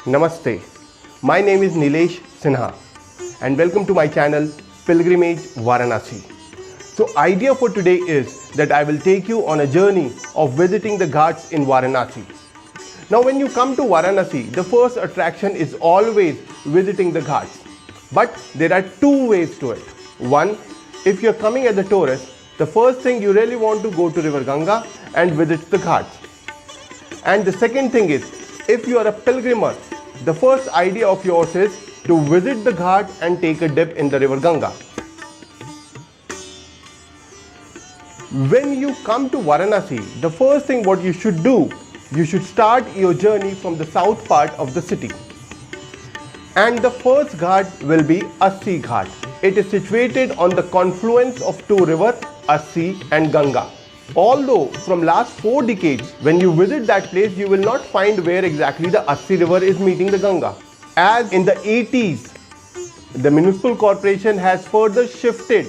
Namaste. My name is Nilesh Sinha and welcome to my channel Pilgrimage Varanasi. So idea for today is that I will take you on a journey of visiting the ghats in Varanasi. Now when you come to Varanasi, the first attraction is always visiting the ghats. But there are two ways to it. One, if you're coming as a tourist, the first thing you really want to go to River Ganga and visit the ghats. And the second thing is, if you are a pilgrimer, the first idea of yours is to visit the ghat and take a dip in the River Ganga. When you come to Varanasi, the first thing what you should do, you should start your journey from the south part of the city. And the first ghat will be Assi Ghat. It is situated on the confluence of two rivers, Assi and Ganga. Although from last 4 decades, when you visit that place, you will not find where exactly the Assi river is meeting the Ganga. As in the 80s, the municipal corporation has further shifted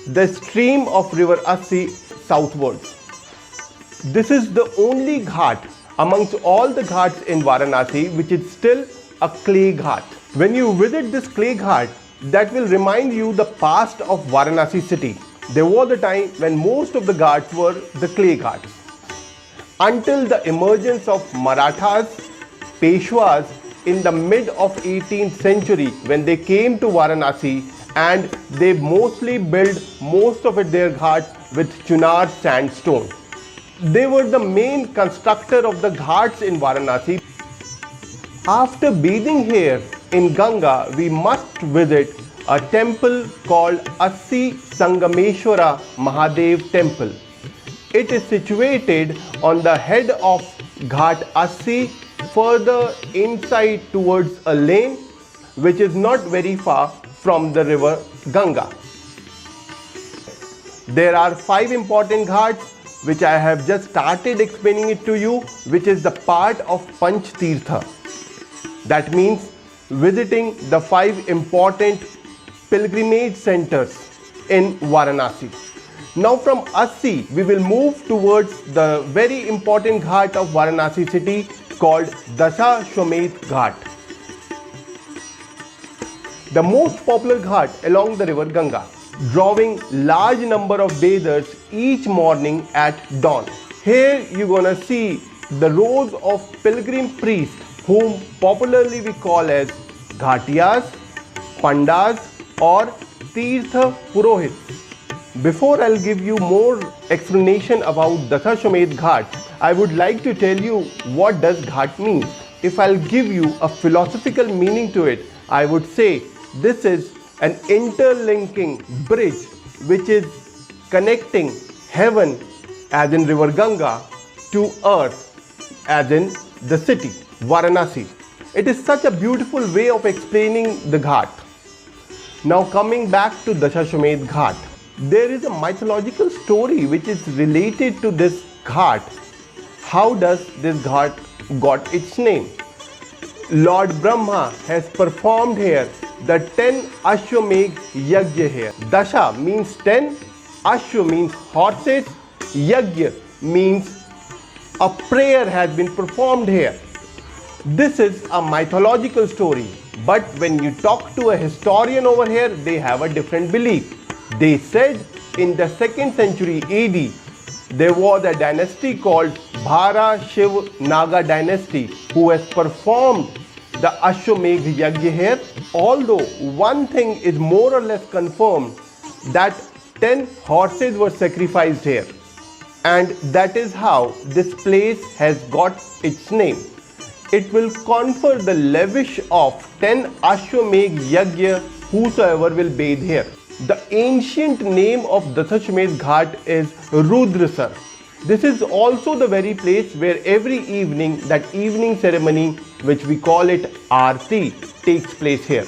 the stream of river Assi southwards. This is the only ghat amongst all the ghats in Varanasi which is still a clay ghat. When you visit this clay ghat, that will remind you the past of Varanasi city. There was a time when most of the ghats were the clay ghats. Until the emergence of Marathas, Peshwas in the mid of 18th century, when they came to Varanasi and they mostly built most of their ghats with Chunar sandstone. They were the main constructor of the ghats in Varanasi. After bathing here in Ganga, we must visit a temple called Assi Sangameshwara Mahadev Temple. It is situated on the head of Ghat Assi, further inside towards a lane which is not very far from the river Ganga. There are 5 important ghats which I have just started explaining it to you, which is the part of Panch Tirtha. That means visiting the 5 important pilgrimage centers in Varanasi. Now from Assi, we will move towards the very important ghat of Varanasi city called Dashashwamedh Ghat. The most popular ghat along the river Ganga, drawing large number of bathers each morning at dawn. Here you're gonna see the rows of pilgrim priests whom popularly we call as Ghatiyas, Pandas or Tirtha Purohits. Before I'll give you more explanation about Dashashwamedh Ghat, I would like to tell you what does ghat mean. If I'll give you a philosophical meaning to it, I would say this is an interlinking bridge which is connecting heaven as in river Ganga to earth as in the city, Varanasi. It is such a beautiful way of explaining the ghat. Now coming back to Dashashwamedh Ghat, there is a mythological story which is related to this ghat. How does this ghat got its name? Lord Brahma has performed here the 10 Ashwamedh Yajna here. Dasha means 10, Ashwa means horses, Yajna means a prayer has been performed here. This is a mythological story, but when you talk to a historian over here, they have a different belief. They said in the 2nd century AD, there was a dynasty called Bhara Shiv Naga dynasty who has performed the Ashwamedh Yajna here. Although one thing is more or less confirmed, that 10 horses were sacrificed here, and that is how this place has got its name. It will confer the lavish of 10 Ashwamedh Yajna whosoever will bathe here. The ancient name of Dashashwamedh Ghat is Rudrasar. This is also the very place where every evening, that evening ceremony which we call it Aarti, takes place here.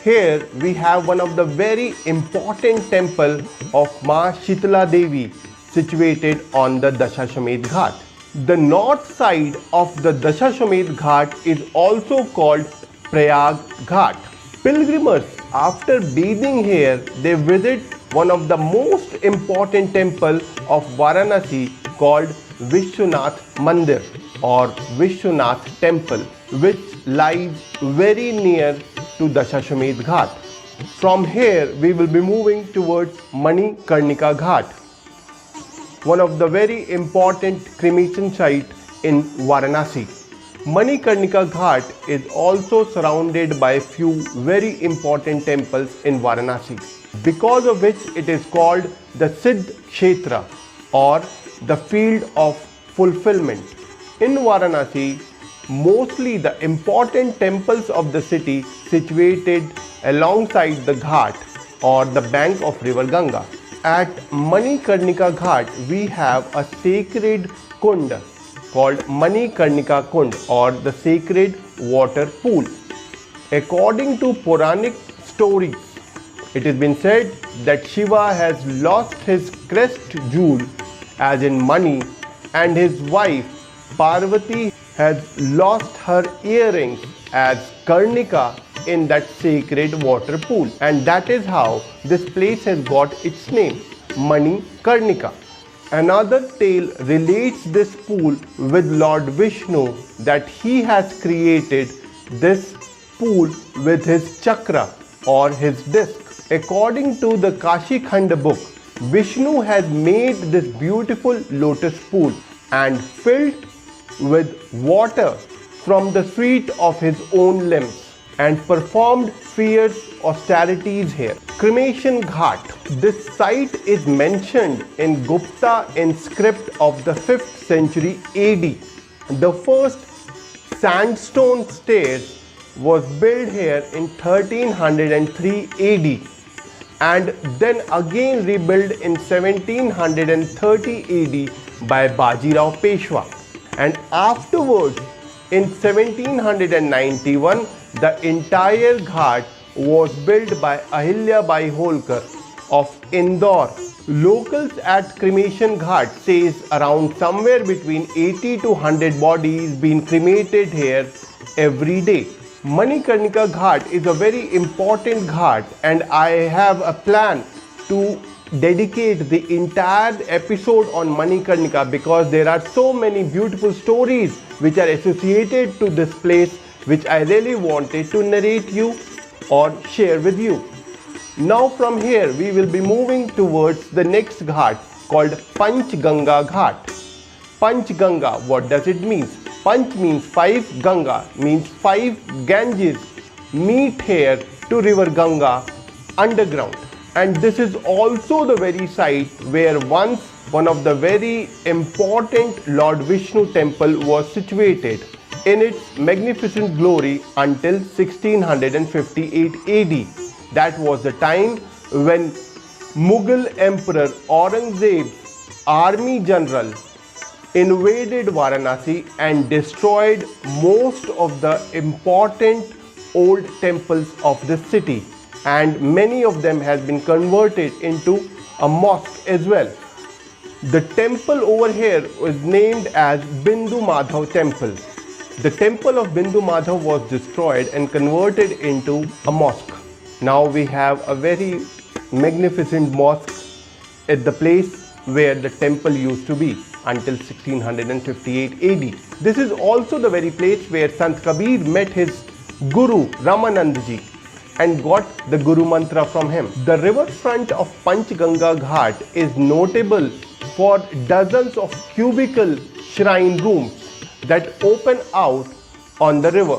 Here we have one of the very important temple of Ma Shitala Devi situated on the Dashashwamedh Ghat. The north side of the Dashashwamedh Ghat is also called Prayag Ghat. Pilgrims, after bathing here, they visit one of the most important temple of Varanasi called Vishwanath Mandir. or Vishwanath temple, which lies very near to Dashashwamedh Ghat. From here we will be moving towards Manikarnika Ghat, one of the very important cremation site in Varanasi. Manikarnika Ghat is also surrounded by few very important temples in Varanasi, because of which it is called the Siddh Kshetra or the field of fulfillment. In Varanasi, mostly the important temples of the city situated alongside the ghat or the bank of river Ganga. At Manikarnika Ghat, we have a sacred kund called Manikarnika Kund or the sacred water pool. According to Puranic stories, it has been said that Shiva has lost his crest jewel, as in money, and his wife Parvati has lost her earrings as Karnika in that sacred water pool, and that is how this place has got its name, Manikarnika. Another tale relates this pool with Lord Vishnu, that he has created this pool with his chakra or his disc. According to the Kashi Khanda book, Vishnu has made this beautiful lotus pool and filled with water from the sweat of his own limbs and performed fierce austerities here. Cremation Ghat. This site is mentioned in Gupta inscript of the 5th century AD. The first sandstone stairs was built here in 1303 AD and then again rebuilt in 1730 AD by Bajirao Peshwa, and afterwards in 1791 the entire ghat was built by Ahilya Bai Holkar of Indore. Locals at Cremation Ghat says around somewhere between 80 to 100 bodies being cremated here every day. Manikarnika Ghat is a very important ghat, and I have a plan to dedicate the entire episode on Manikarnika because there are so many beautiful stories which are associated to this place, which I really wanted to narrate you or share with you. Now from here we will be moving towards the next ghat called Panchganga Ghat. Panchganga, what does it mean? Panch means 5, Ganga means 5 Ganges meet here to river Ganga underground, and this is also the very site where once one of the very important Lord Vishnu temple was situated in its magnificent glory until 1658 AD. That was the time when Mughal Emperor Aurangzeb's army general invaded Varanasi and destroyed most of the important old temples of the city, and many of them has been converted into a mosque as well. The temple over here was named as Bindu Madhav Temple. The temple of Bindu Madhav was destroyed and converted into a mosque. Now we have a very magnificent mosque at the place where the temple used to be until 1658 AD. This is also the very place where Sant Kabir met his Guru Ramanand Ji and got the Guru Mantra from him. The riverfront of Panchganga Ghat is notable for dozens of cubicle shrine rooms that open out on the river.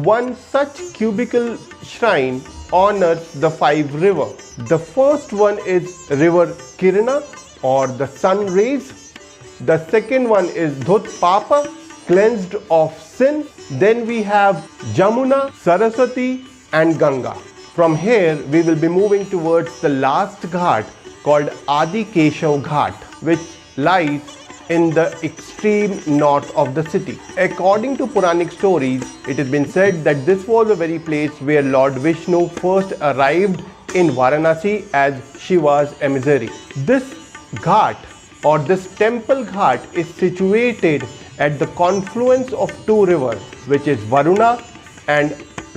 One such cubicle shrine honors the 5 rivers. The first one is river Kirana or the sun rays. The second one is Dhut Papa, cleansed of sin. Then we have Jamuna, Saraswati and Ganga. From here we will be moving towards the last ghat called Adi Keshav Ghat, which lies in the extreme north of the city. According to Puranic stories, it has been said that this was a very place where Lord Vishnu first arrived in Varanasi as Shiva's emissary. This ghat or this temple ghat is situated at the confluence of 2 rivers, which is Varuna and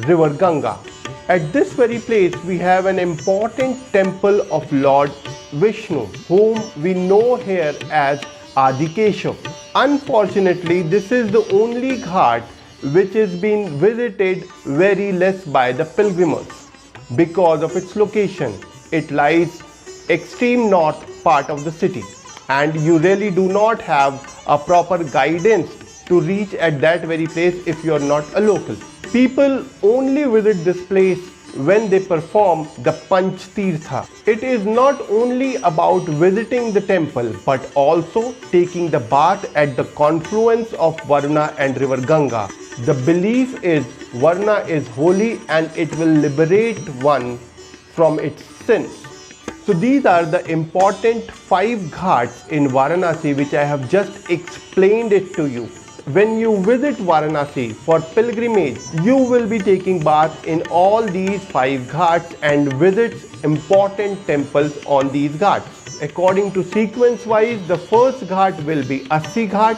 river Ganga. At this very place we have an important temple of Lord Vishnu, whom we know here as Adi Keshav. Unfortunately, this is the only ghat which is being visited very less by the pilgrims because of its location. It lies extreme north part of the city, and you really do not have a proper guidance to reach at that very place if you are not a local. People only visit this place when they perform the Panch Tirtha. It is not only about visiting the temple but also taking the bath at the confluence of Varuna and river Ganga. The belief is Varuna is holy and it will liberate one from its sins. So these are the important 5 ghats in Varanasi which I have just explained it to you. When you visit Varanasi for pilgrimage, you will be taking bath in all these 5 ghats and visits important temples on these ghats. According to sequence wise, the first ghat will be Assi Ghat,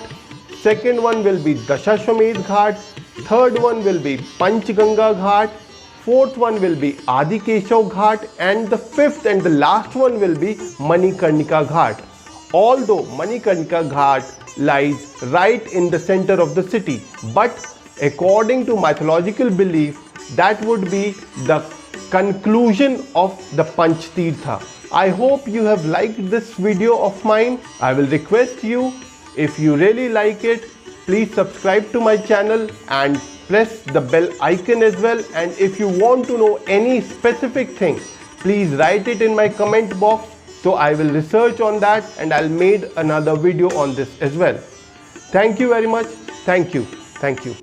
second one will be Dashashwamedh Ghat, third one will be Panchganga Ghat, fourth one will be Adi Keshav Ghat, and the fifth and the last one will be Manikarnika Ghat. Although Manikarnika Ghat lies right in the center of the city, but according to mythological belief, that would be the conclusion of the Panch Tirtha. I hope you have liked this video of mine. I will request you, if you really like it, please subscribe to my channel and press the bell icon as well. And if you want to know any specific thing, please write it in my comment box. So I will research on that and I'll make another video on this as well. Thank you very much. Thank you. Thank you.